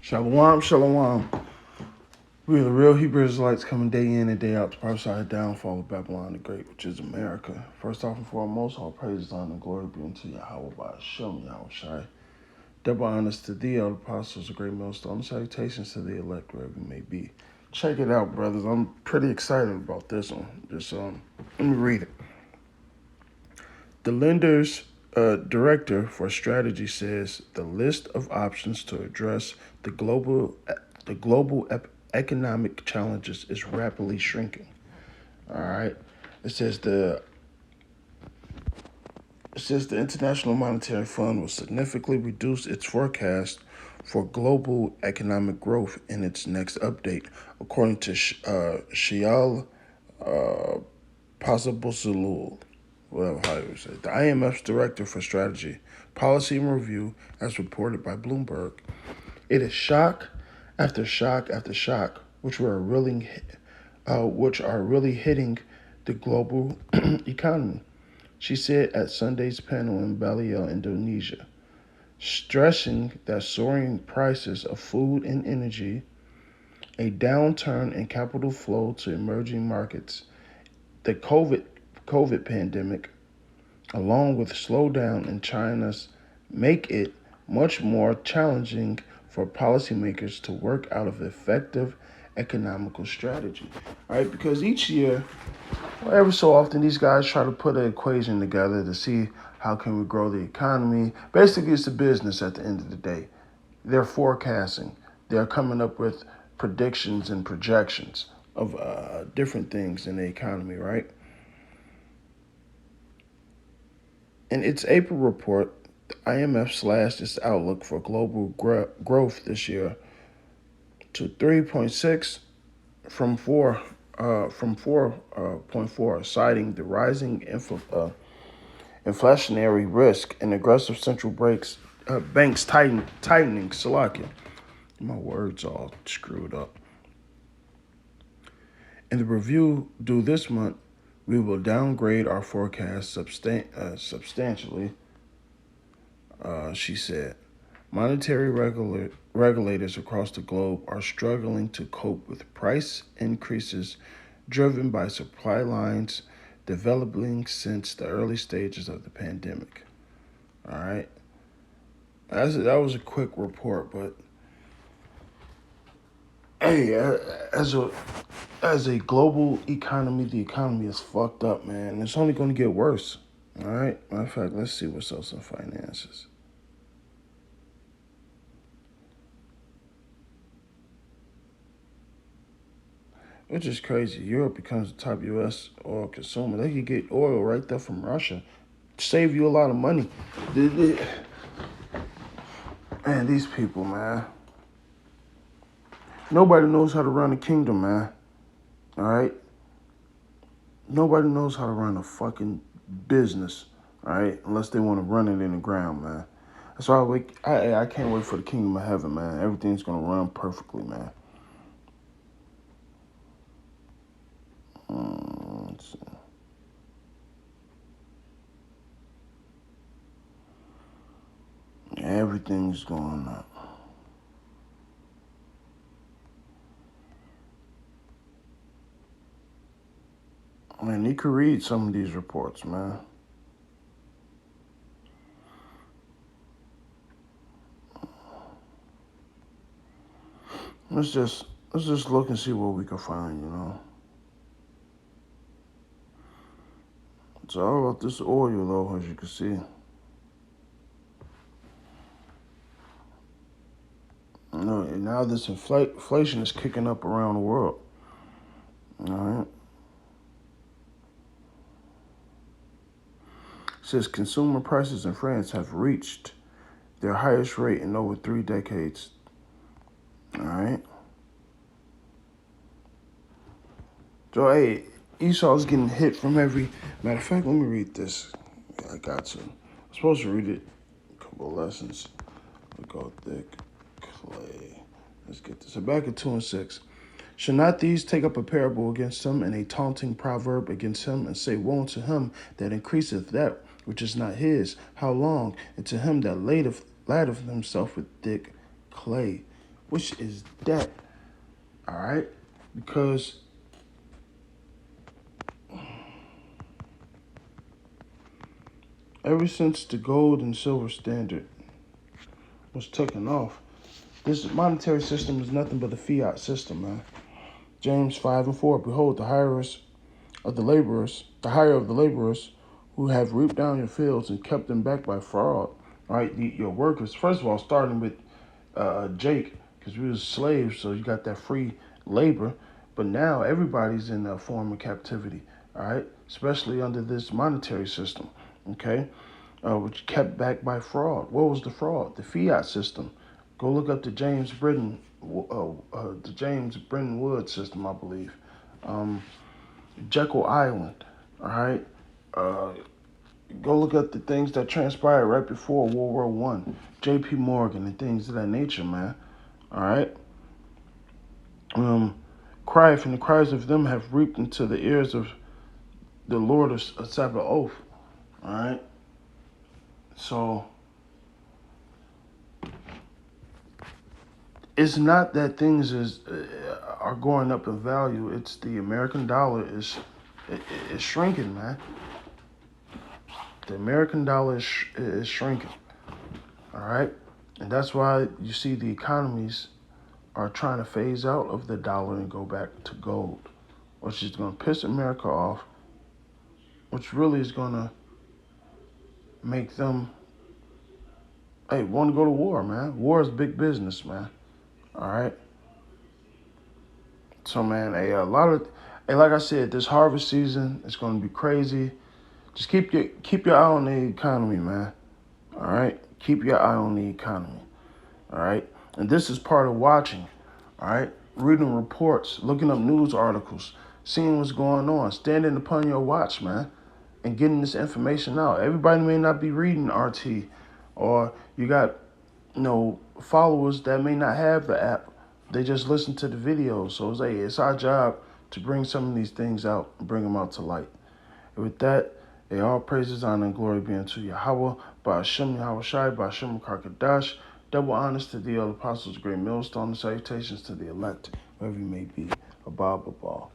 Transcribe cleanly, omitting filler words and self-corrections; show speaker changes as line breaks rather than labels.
Shalom, shalom. We are the real Hebrew Israelites coming day in and day out to prophesy the downfall of Babylon the Great, which is America. First off and foremost, all praise, honor, and glory be unto Yahweh by Hashem, Yahweh Shai. Double honors to thee, all the apostles, a great millstone. Salutations to the elect, wherever you may be. Check it out, brothers. I'm pretty excited about this one. Let me read it. The lender's director for strategy says the list of options to address the global economic challenges is rapidly shrinking. All right, it says the International Monetary Fund will significantly reduce its forecast for global economic growth in its next update, according to Shial Pasabosulul, whatever how you would say it. The IMF's director for strategy, policy and review, as reported by Bloomberg. It is shock after shock after shock, which are really hitting the global economy, she said at Sunday's panel in Bali, Indonesia, stressing that soaring prices of food and energy, a downturn in capital flow to emerging markets, the COVID pandemic, along with slowdown in China's, make it much more challenging for policymakers to work out of effective economical strategy. All right, because each year, every so often, these guys try to put an equation together to see how can we grow the economy. Basically, it's a business at the end of the day. They're forecasting. They're coming up with predictions and projections of different things in the economy, right? In its April report, the IMF slashed its outlook for global growth this year to 3.6 from 4.4, citing the rising inflationary risk and aggressive central banks tightening. Salakia. My words all screwed up. In the review due this month, we will downgrade our forecast substantially, she said. Monetary regulators across the globe are struggling to cope with price increases driven by supply lines developing since the early stages of the pandemic. All right. That was a quick report, but hey, as a global economy, the economy is fucked up, man. It's only going to get worse. All right. Matter of fact, let's see what's else in finances. Which is crazy. Europe becomes the top U.S. oil consumer. They could get oil right there from Russia. Save you a lot of money. Man, these people, man. Nobody knows how to run a kingdom, man. All right? Nobody knows how to run a fucking business, all right? Unless they want to run it in the ground, man. That's why I can't wait for the kingdom of heaven, man. Everything's going to run perfectly, man. Let's see. Everything's going up. Man, you could read some of these reports, man. Let's just look and see what we can find, you know. It's all about this oil, though, as you can see. You know, and now this inflation is kicking up around the world. All right. It says consumer prices in France have reached their highest rate in over 3 decades. All right. So, hey, Esau's getting hit from every. Matter of fact, let me read this. I got to. I'm supposed to read it. A couple of lessons. We go thick clay. Let's get this. Habakkuk 2 and 6. Should not these take up a parable against him and a taunting proverb against him, and say, woe unto him that increaseth that which is not his? How long? And to him that ladeth himself with thick clay. which is debt. All right, because ever since the gold and silver standard was taken off, this monetary system is nothing but a fiat system, man. James 5:4. Behold, the hire of the laborers who have reaped down your fields and kept them back by fraud. All right, your workers. First of all, starting with Jake, because we was slaves, so you got that free labor. But now everybody's in a form of captivity. All right, especially under this monetary system. Okay, which kept back by fraud. What was the fraud? The fiat system. Go look up the James Bretton Woods system, I believe. Um, Jekyll Island. All right. Uh, Go look up the things that transpired right before World War One, J.P. Morgan, and things of that nature, man. All right. Um, and the cries of them have reaped into the ears of the Lord of Sabaoth. All right. So it's not that things are going up in value. It's the American dollar is shrinking, man. The American dollar is shrinking. All right, and that's why you see the economies are trying to phase out of the dollar and go back to gold, which is going to piss America off, which really is going to make them, hey, want to go to war, man. War is big business, man. All right. So, man, like I said, this harvest season is going to be crazy. Just keep your eye on the economy, man. All right, keep your eye on the economy. All right, and this is part of watching. All right, reading reports, looking up news articles, seeing what's going on, standing upon your watch, man, and getting this information out. Everybody may not be reading RT, or you got followers that may not have the app. They just listen to the videos. So it's our job to bring some of these things out and bring them out to light. And with that, all praises, honor, and glory be unto Yahweh, by Hashem Yahweh Shai, by Hashem Karkadash. Double honors to the apostles, great millstone, and salutations to the elect, wherever you may be. Abba, Abba.